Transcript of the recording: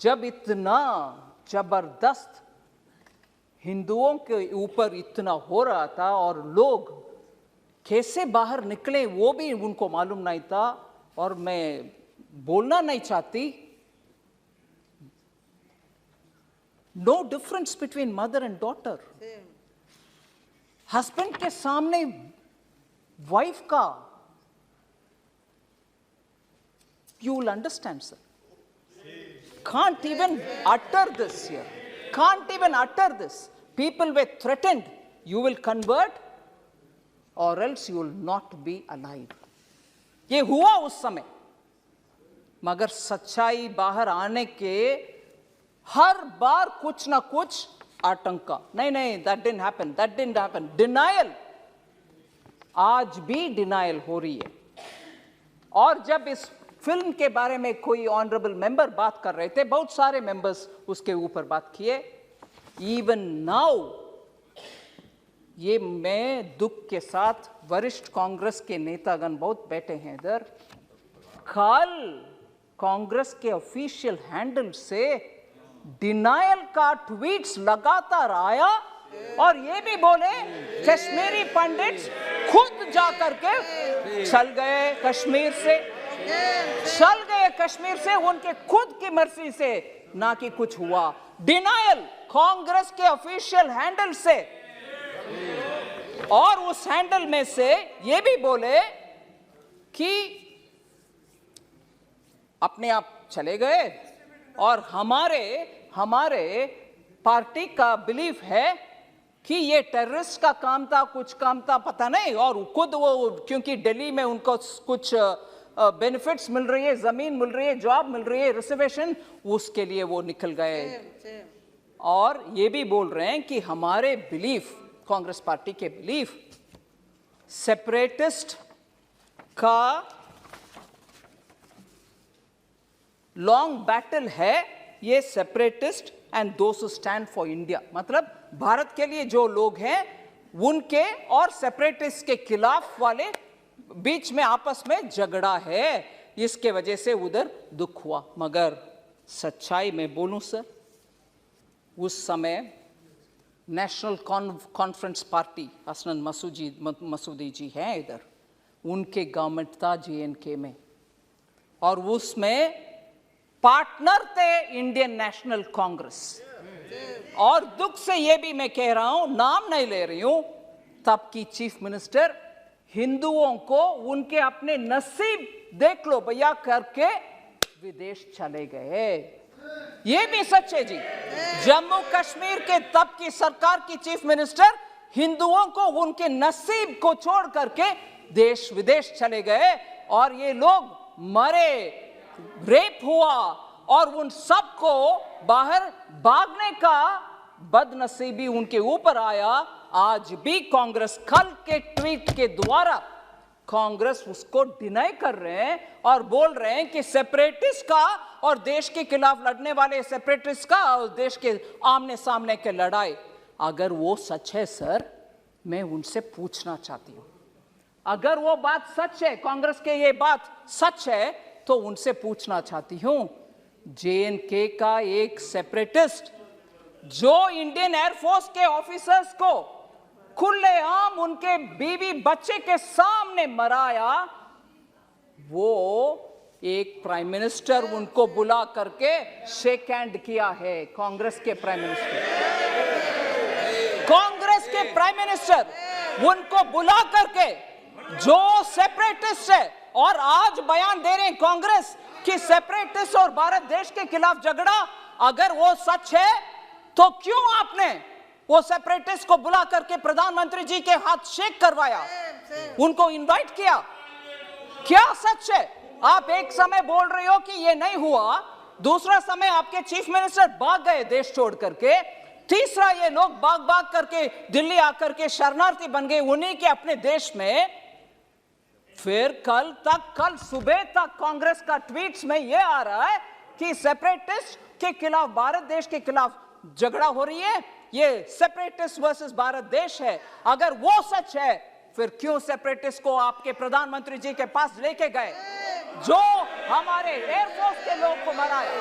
जब इतना जबरदस्त हिंदुओं के ऊपर इतना हो रहा था और लोग कैसे बाहर निकले वो भी उनको मालूम नहीं था, और मैं बोलना नहीं चाहती, no difference between mother and daughter. Husband के सामने वाइफ का, you will understand, sir. Can't even utter this here. Can't even utter this. People were threatened. You will convert or else you will not be alive. ये हुआ उस समय, मगर सच्चाई बाहर आने के हर बार कुछ ना कुछ आतंका, नहीं, that didn't happen. Denial, आज भी डिनायल हो रही है। और जब इस फिल्म के बारे में कोई ऑनरेबल मेंबर बात कर रहे थे, बहुत सारे मेंबर्स उसके ऊपर बात किए, इवन नाउ, ये मैं दुख के साथ, वरिष्ठ कांग्रेस के नेतागण बहुत बैठे हैं इधर, कल कांग्रेस के ऑफिशियल हैंडल से डिनायल का ट्वीट्स लगातार आया, और ये भी बोले कश्मीरी पंडित खुद जाकर के चल गए कश्मीर से, उनके खुद की मर्जी से, ना कि कुछ हुआ। डिनायल कांग्रेस के ऑफिशियल हैंडल से, और उस हैंडल में से ये भी बोले कि अपने आप चले गए, और हमारे पार्टी का बिलीफ है कि ये टेररिस्ट का काम था, कुछ काम था, पता नहीं, और खुद वो क्योंकि दिल्ली में उनको कुछ बेनिफिट्स मिल रही है, जमीन मिल रही है, जॉब मिल रही है, रिजर्वेशन, उसके लिए वो निकल गए। और ये भी बोल रहे हैं कि हमारे बिलीफ, कांग्रेस पार्टी के बिलीफ, सेपरेटिस्ट का लॉन्ग बैटल है, ये separatist and those who stand for India, मतलब भारत के लिए जो लोग हैं उनके और सेपरेटिस्ट के खिलाफ वाले बीच में आपस में झगड़ा है, इसके वजह से उधर दुख हुआ। मगर सच्चाई में बोलूं सर, उस समय national conference party, Hasnain Masoodi जी हैं इधर, उनके गवर्नमेंट था JNK में, और उसमें पार्टनर थे इंडियन नेशनल कांग्रेस। और दुख से ये भी मैं कह रहा हूं, नाम नहीं ले रही हूं, तब की चीफ मिनिस्टर हिंदुओं को उनके अपने नसीब देख लो भैया करके विदेश चले गए। ये भी सच है जी। जम्मू कश्मीर के तब की सरकार की चीफ मिनिस्टर हिंदुओं को उनके नसीब को छोड़ करके देश विदेश चले गए, और ये लोग मरे, रेप हुआ, और उन सबको बाहर भागने का बदनसीबी उनके ऊपर आया। आज भी कांग्रेस कल के ट्वीट के द्वारा कांग्रेस उसको डिनाई कर रहे हैं और बोल रहे हैं कि सेपरेटिस्ट का और देश के खिलाफ लड़ने वाले सेपरेटिस्ट का और देश के आमने सामने के लड़ाई, अगर वो सच है सर, मैं उनसे पूछना चाहती हूं, अगर वो बात सच है, कांग्रेस के ये बात सच है, तो उनसे पूछना चाहती हूं, JNK का एक सेपरेटिस्ट जो इंडियन एयरफोर्स के ऑफिसर्स को खुलेआम उनके बीवी बच्चे के सामने मराया, वो एक प्राइम मिनिस्टर उनको बुला करके शेक हैंड किया है। कांग्रेस के प्राइम मिनिस्टर उनको बुला करके, जो सेपरेटिस्ट है, और आज बयान दे रहे हैं कांग्रेस कि सेपरेटिस्ट और भारत देश के खिलाफ झगड़ा, अगर वो सच है तो क्यों आपने वो सेपरेटिस्ट को बुला करके प्रधानमंत्री जी के हाथ शेक करवाया, उनको इनवाइट किया? क्या सच है? आप एक समय बोल रहे हो कि ये नहीं हुआ, दूसरा समय आपके चीफ मिनिस्टर भाग गए देश छोड़ करके, तीसरा ये लोग भाग करके दिल्ली आकर के शरणार्थी बन गए उन्हीं के अपने देश में। फिर कल सुबह तक कांग्रेस का ट्वीट्स में ये आ रहा है कि सेपरेटिस्ट के खिलाफ, भारत देश के खिलाफ झगड़ा हो रही है, ये सेपरेटिस्ट वर्सेस भारत देश है। अगर वो सच है, फिर क्यों सेपरेटिस्ट को आपके प्रधानमंत्री जी के पास लेके गए, जो हमारे एयरफोर्स के लोग को मराया?